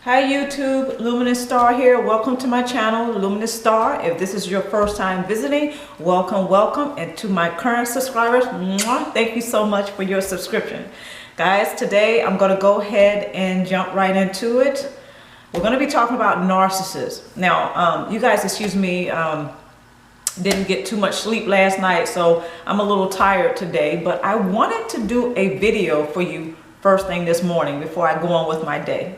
Hi YouTube, Luminous Star here. Welcome to my channel, Luminous Star. If this is your first time visiting, welcome. And to my current subscribers, thank you so much for your subscription. Guys, today I'm going to go ahead and jump right into it. We're going to be talking about narcissists. Now, you guys, excuse me, didn't get too much sleep last night, so I'm a little tired today, but I wanted to do a video for you first thing this morning before I go on with my day.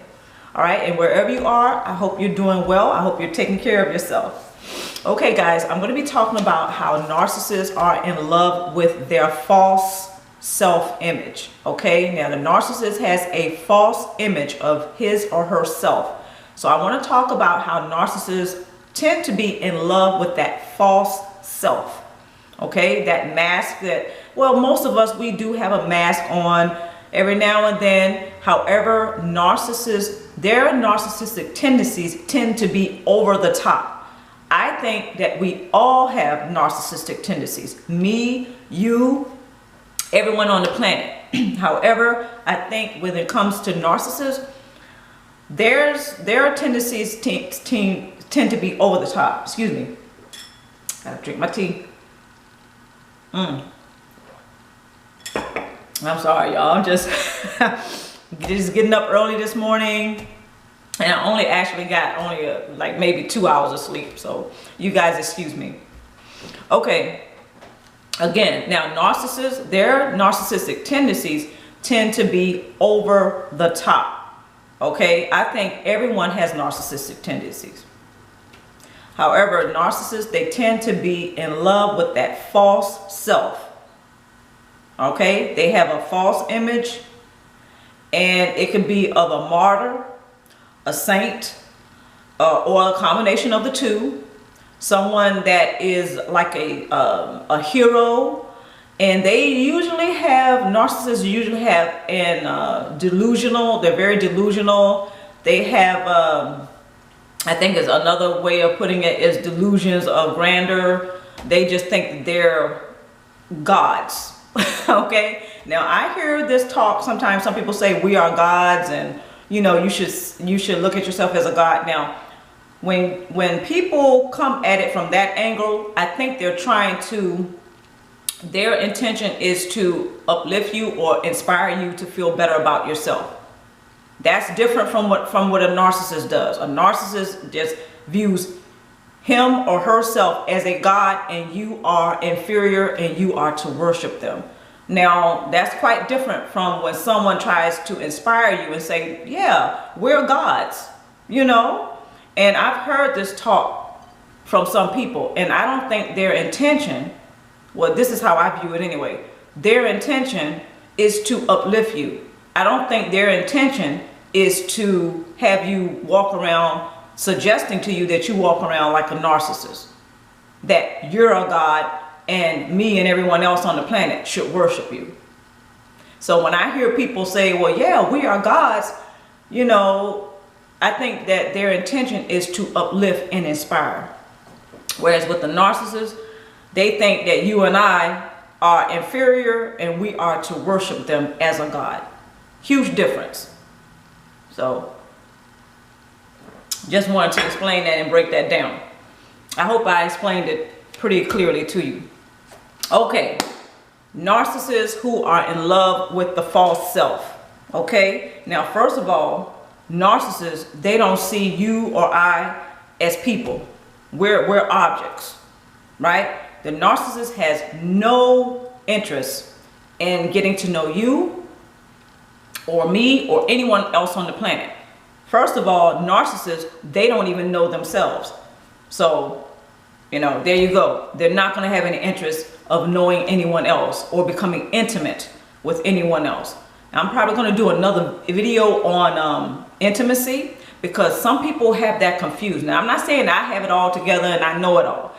All right, and wherever you are, I hope you're doing well. I hope you're taking care of yourself. Okay, guys, I'm going to be talking about how narcissists are in love with their false self-image. Okay, now the narcissist has a false image of his or herself. So I want to talk about how narcissists tend to be in love with that false self. Okay, that mask that, well, most of us, we do have a mask on every now and then. However, narcissists, their narcissistic tendencies tend to be over the top. I think that we all have narcissistic tendencies. Me, you, everyone on the planet. However, I think when it comes to narcissists, their tendencies tend to be over the top. Excuse me. Gotta drink my tea. I'm sorry, y'all. I'm just getting up early this morning, and I only actually got like maybe 2 hours of sleep. So you guys excuse me. Okay. Again, now narcissists, their narcissistic tendencies tend to be over the top. Okay. I think everyone has narcissistic tendencies. However, narcissists, they tend to be in love with that false self. Okay, they have a false image, and it could be of a martyr, a saint, or a combination of the two. Someone that is like a hero, and narcissists usually have an delusional. They're very delusional. They have, I think, is another way of putting it is delusions of grandeur. They just think that they're gods. Okay, now I hear this talk sometimes. Some people say we are gods, and you know, you should look at yourself as a god. Now when people come at it from that angle, I think their intention is to uplift you or inspire you to feel better about yourself. That's different from what a narcissist does. A narcissist just views him or herself as a god, and you are inferior and you are to worship them. Now, that's quite different from when someone tries to inspire you and say, yeah, we're gods, you know? And I've heard this talk from some people, and I don't think their intention, well, this is how I view it anyway, their intention is to uplift you. I don't think their intention is to have you walk around suggesting to you that you walk around like a narcissist, that you're a god and me and everyone else on the planet should worship you. So when I hear people say, well, yeah, we are gods, you know, I think that their intention is to uplift and inspire. Whereas with the narcissist, they think that you and I are inferior and we are to worship them as a god. Huge difference. So just wanted to explain that and break that down. I hope I explained it pretty clearly to you. Okay, narcissists who are in love with the false self. Okay, now first of all, narcissists, they don't see you or I as people. We're objects, right? The narcissist has no interest in getting to know you or me or anyone else on the planet. First of all, narcissists, they don't even know themselves. So, you know, there you go. They're not going to have any interest of knowing anyone else or becoming intimate with anyone else. I'm probably going to do another video on intimacy, because some people have that confused. Now, I'm not saying I have it all together and I know it all.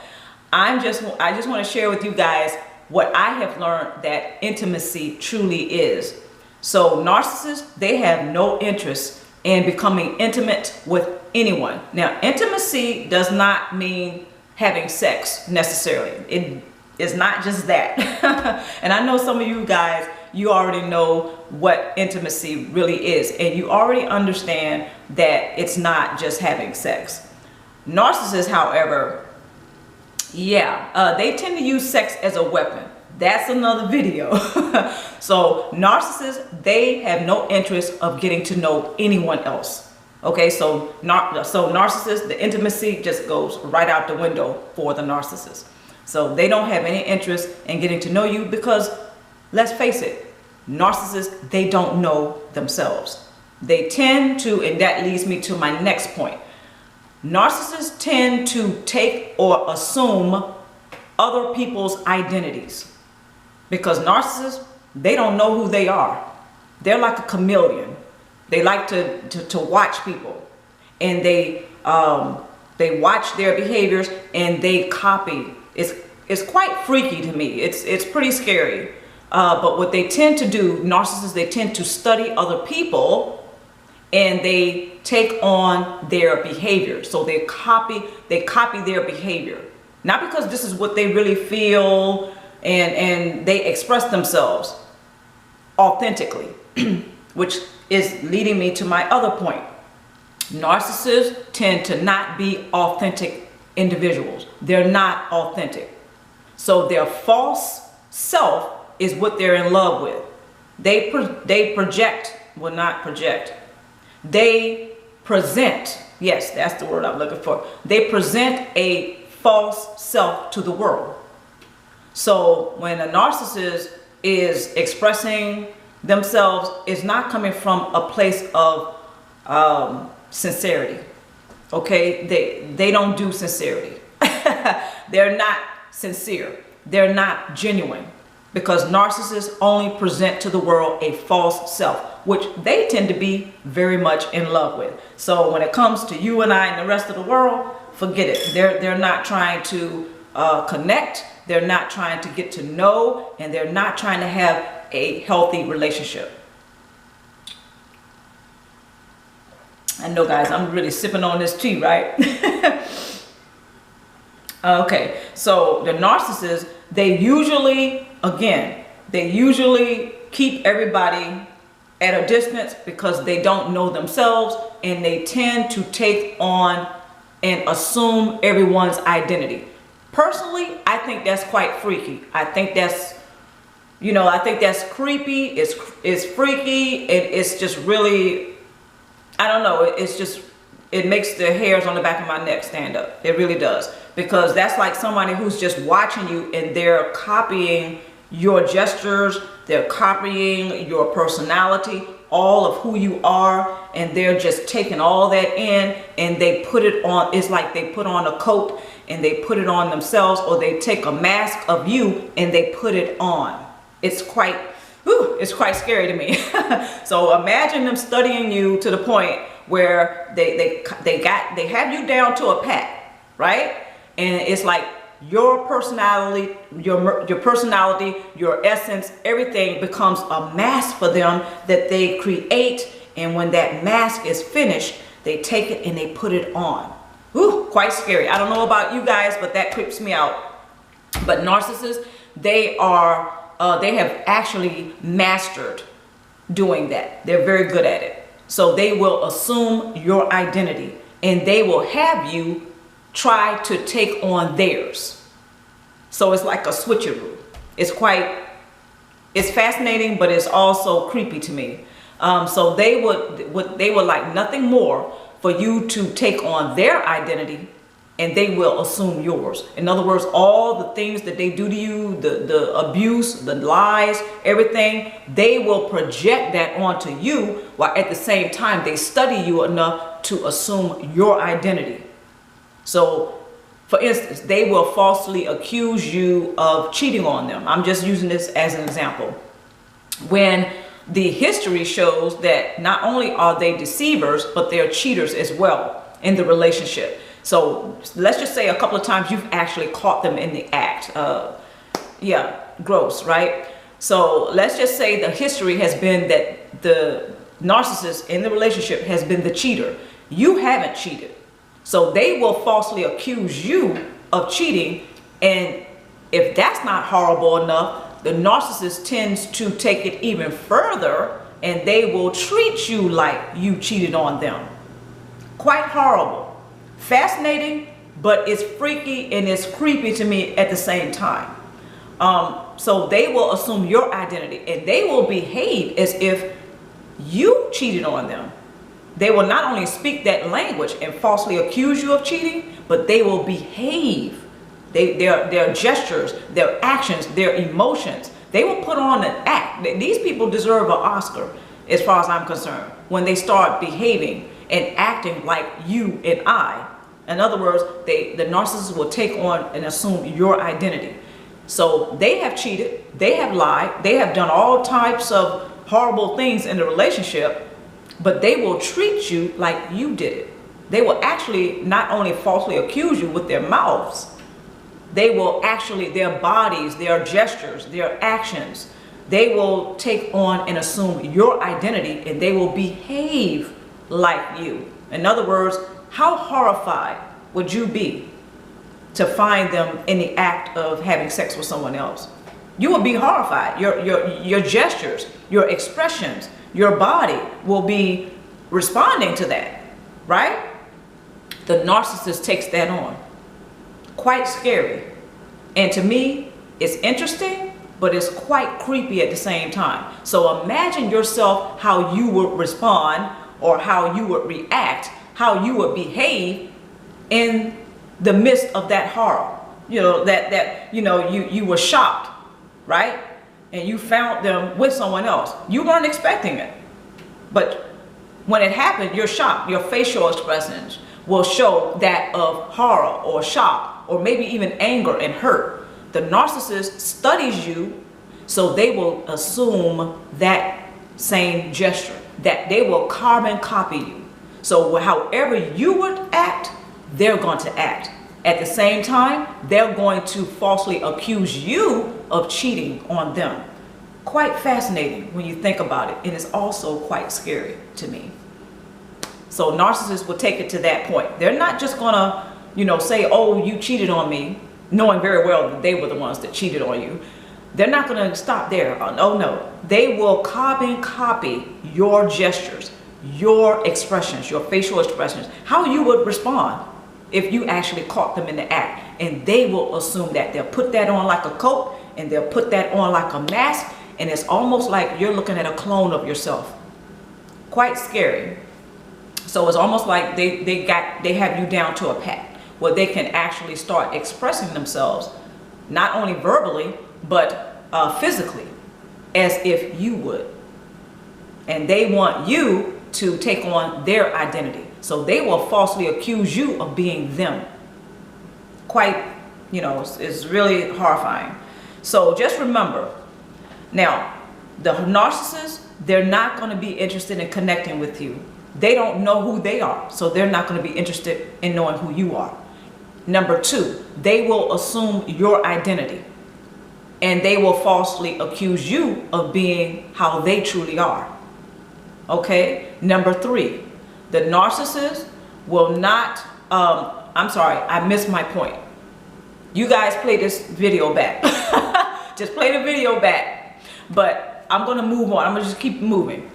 I just want to share with you guys what I have learned that intimacy truly is. So narcissists, they have no interest in becoming intimate with anyone. Now, intimacy does not mean having sex necessarily. It is not just that. And I know some of you guys, you already know what intimacy really is, and you already understand that it's not just having sex. Narcissists, however, they tend to use sex as a weapon. That's another video. So narcissists, they have no interest of getting to know anyone else. Okay, so narcissists, the intimacy just goes right out the window for the narcissist. So they don't have any interest in getting to know you because, let's face it, narcissists, they don't know themselves. They tend to, and that leads me to my next point. Narcissists tend to take or assume other people's identities, because narcissists, they don't know who they are. They're like a chameleon. They like to watch people, and they watch their behaviors and they copy. It's quite freaky to me. It's pretty scary. But what they tend to do, narcissists, they tend to study other people and they take on their behavior. So they copy their behavior. Not because this is what they really feel, and they express themselves authentically, which is leading me to my other point. Narcissists tend to not be authentic individuals. They're not authentic. So their false self is what they're in love with. They project, well, not project. They present, yes, that's the word I'm looking for. They present a false self to the world. So when a narcissist is expressing themselves, it's not coming from a place of sincerity. Okay, they don't do sincerity. They're not sincere. They're not genuine, because narcissists only present to the world a false self, which they tend to be very much in love with. So when it comes to you and I and the rest of the world, forget it. They're not trying to connect. They're not trying to get to know, and they're not trying to have a healthy relationship. I know, guys, I'm really sipping on this tea, right? Okay, so the narcissists, they usually keep everybody at a distance because they don't know themselves, and they tend to take on and assume everyone's identity. Personally, I think that's quite freaky. I think that's, I think that's creepy. It's freaky, and it's just really, I don't know. It makes the hairs on the back of my neck stand up. It really does, because that's like somebody who's just watching you, and they're copying your gestures. They're copying your personality, all of who you are, and they're just taking all that in, and they put it on. It's like they put on a coat and they put it on themselves, or they take a mask of you and they put it on. It's quite scary to me. So imagine them studying you to the point where they have you down to a pat, right? And it's like your personality, your essence, everything becomes a mask for them that they create. And when that mask is finished, they take it and they put it on. Ooh, quite scary. I don't know about you guys, but that creeps me out. But narcissists, they have actually mastered doing that. They're very good at it. So they will assume your identity, and they will have you try to take on theirs. So it's like a switcheroo. It's fascinating, but it's also creepy to me. So they would like nothing more for you to take on their identity, and they will assume yours. In other words, all the things that they do to you, the abuse, the lies, everything, they will project that onto you, while at the same time they study you enough to assume your identity. So, for instance, they will falsely accuse you of cheating on them. I'm just using this as an example. When the history shows that not only are they deceivers, but they're cheaters as well in the relationship. So let's just say a couple of times you've actually caught them in the act. Gross, right? So let's just say the history has been that the narcissist in the relationship has been the cheater. You haven't cheated. So they will falsely accuse you of cheating. And if that's not horrible enough, The narcissist tends to take it even further, and they will treat you like you cheated on them. Quite horrible. Fascinating, but it's freaky and it's creepy to me at the same time. So they will assume your identity, and they will behave as if you cheated on them. They will not only speak that language and falsely accuse you of cheating, but they will behave. Their gestures, their actions, their emotions, they will put on an act. These people deserve an Oscar, as far as I'm concerned, when they start behaving and acting like you and I. In other words, the narcissist will take on and assume your identity. So they have cheated, they have lied, they have done all types of horrible things in the relationship, but they will treat you like you did it. They will actually not only falsely accuse you with their mouths, they will actually, their bodies, their gestures, their actions, they will take on and assume your identity, and they will behave like you. In other words, how horrified would you be to find them in the act of having sex with someone else? You will be horrified. Your gestures, your expressions, your body will be responding to that, right? The narcissist takes that on. Quite scary. And to me, it's interesting, but it's quite creepy at the same time. So imagine yourself how you would respond, or how you would react, how you would behave in the midst of that horror. You know, you were shocked, right? And you found them with someone else. You weren't expecting it. But when it happened, you're shocked. Your facial expressions will show that of horror or shock, or maybe even anger and hurt. The narcissist studies you, so they will assume that same gesture, that they will carbon copy you. So however you would act, they're going to act. At the same time, they're going to falsely accuse you of cheating on them. Quite fascinating when you think about it, and it's also quite scary to me. So narcissists will take it to that point. They're not just gonna, say, oh, you cheated on me, knowing very well that they were the ones that cheated on you. They're not gonna stop there. Oh no, they will carbon copy your gestures, your expressions, your facial expressions, how you would respond if you actually caught them in the act. And they will assume that. They'll put that on like a coat, and they'll put that on like a mask, and it's almost like you're looking at a clone of yourself. Quite scary. So it's almost like they have you down to a pat, where they can actually start expressing themselves, not only verbally, but physically, as if you would. And they want you to take on their identity. So they will falsely accuse you of being them. Quite, it's really horrifying. So just remember, now, the narcissists, they're not going to be interested in connecting with you. They don't know who they are, so they're not going to be interested in knowing who you are. Number two, they will assume your identity, and they will falsely accuse you of being how they truly are. Okay? Number three, the narcissist will not, I'm sorry, I missed my point. You guys play this video back. Just play the video back. But I'm going to move on. I'm going to just keep moving.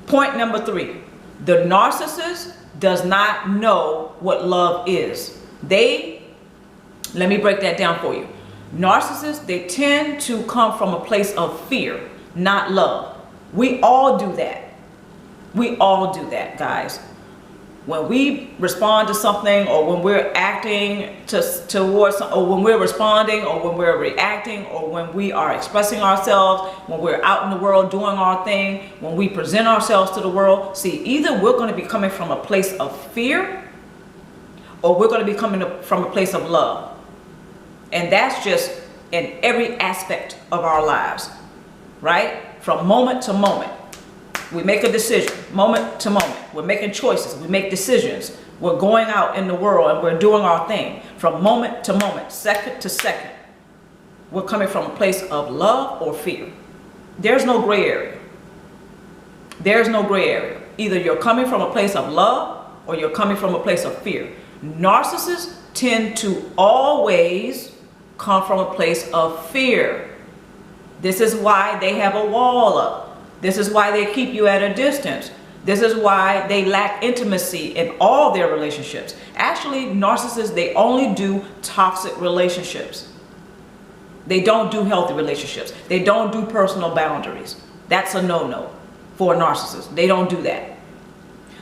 Point number three. The narcissist does not know what love is. Let me break that down for you. Narcissists, they tend to come from a place of fear, not love. We all do that. We all do that, guys. When we respond to something, or when we're acting towards, or when we're responding, or when we're reacting, or when we are expressing ourselves, when we're out in the world doing our thing, when we present ourselves to the world, see, either we're going to be coming from a place of fear, or we're going to be coming from a place of love. And that's just in every aspect of our lives, right? From moment to moment. We make a decision, moment to moment. We're making choices. We make decisions. We're going out in the world and we're doing our thing. From moment to moment, second to second. We're coming from a place of love or fear. There's no gray area. There's no gray area. Either you're coming from a place of love or you're coming from a place of fear. Narcissists tend to always come from a place of fear. This is why they have a wall up. This is why they keep you at a distance. This is why they lack intimacy in all their relationships. Actually, narcissists, they only do toxic relationships. They don't do healthy relationships. They don't do personal boundaries. That's a no-no for a narcissist. They don't do that.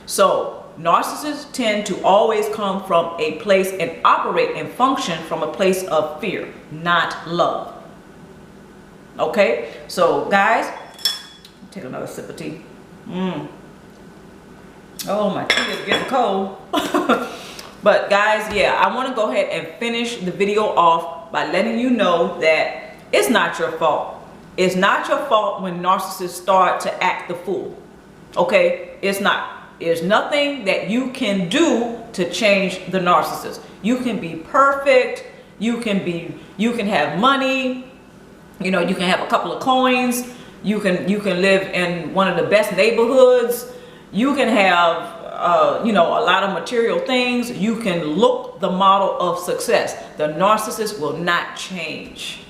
So narcissists tend to always come from a place and operate and function from a place of fear, not love. Okay, so guys, take another sip of tea. Oh, my tea is getting cold. But guys, yeah, I want to go ahead and finish the video off by letting you know that it's not your fault. It's not your fault when narcissists start to act the fool. Okay, it's not. There's nothing that you can do to change the narcissist. You can be perfect. You can have money. You know, you can have a couple of coins. You can live in one of the best neighborhoods. You can have, you know, a lot of material things. You can look the model of success. The narcissist will not change.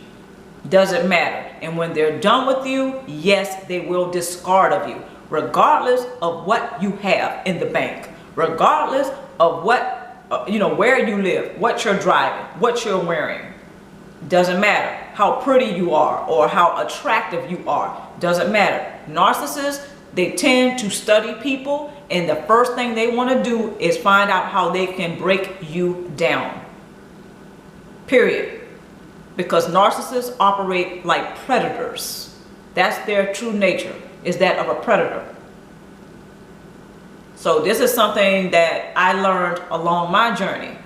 Doesn't matter. And when they're done with you, yes, they will discard of you, regardless of what you have in the bank, regardless of what, you know, where you live, what you're driving, what you're wearing. Doesn't matter how pretty you are or how attractive you are. Doesn't matter. Narcissists, they tend to study people, and the first thing they want to do is find out how they can break you down. Period. Because narcissists operate like predators. That's their true nature, is that of a predator. So this is something that I learned along my journey.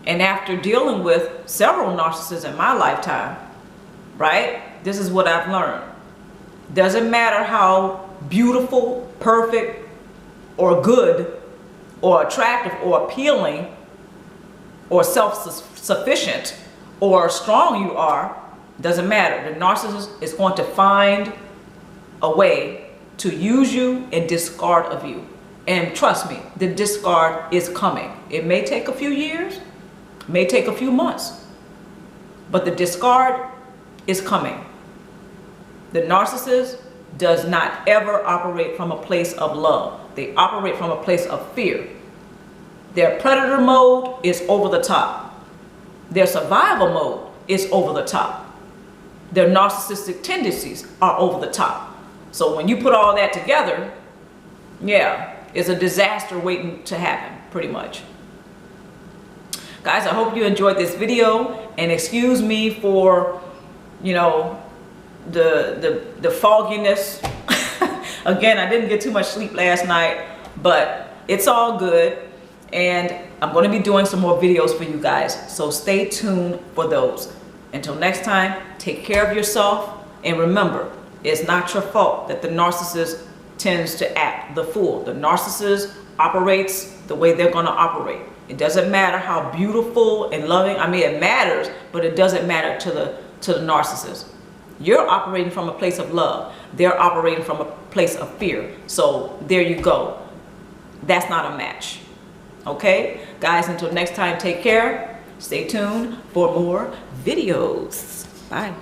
And after dealing with several narcissists in my lifetime, right? This is what I've learned. Doesn't matter how beautiful, perfect, or good, or attractive, or appealing, or self-sufficient, or strong you are, doesn't matter. The narcissist is going to find a way to use you and discard of you. And trust me, the discard is coming. It may take a few years, may take a few months, but the discard is coming. The narcissist does not ever operate from a place of love. They operate from a place of fear. Their predator mode is over the top. Their survival mode is over the top. Their narcissistic tendencies are over the top. So when you put all that together, yeah, it's a disaster waiting to happen, pretty much. Guys, I hope you enjoyed this video, and excuse me for, you know, the fogginess. Again, I didn't get too much sleep last night, but it's all good, and I'm going to be doing some more videos for you guys, so stay tuned for those. Until next time, take care of yourself, and remember, it's not your fault that the narcissist tends to act the fool. The narcissist operates the way they're going to operate. It doesn't matter how beautiful and loving. I mean, it matters, but it doesn't matter to the narcissist. You're operating from a place of love. They're operating from a place of fear. So there you go. That's not a match. Okay? Guys, until next time, take care. Stay tuned for more videos. Bye.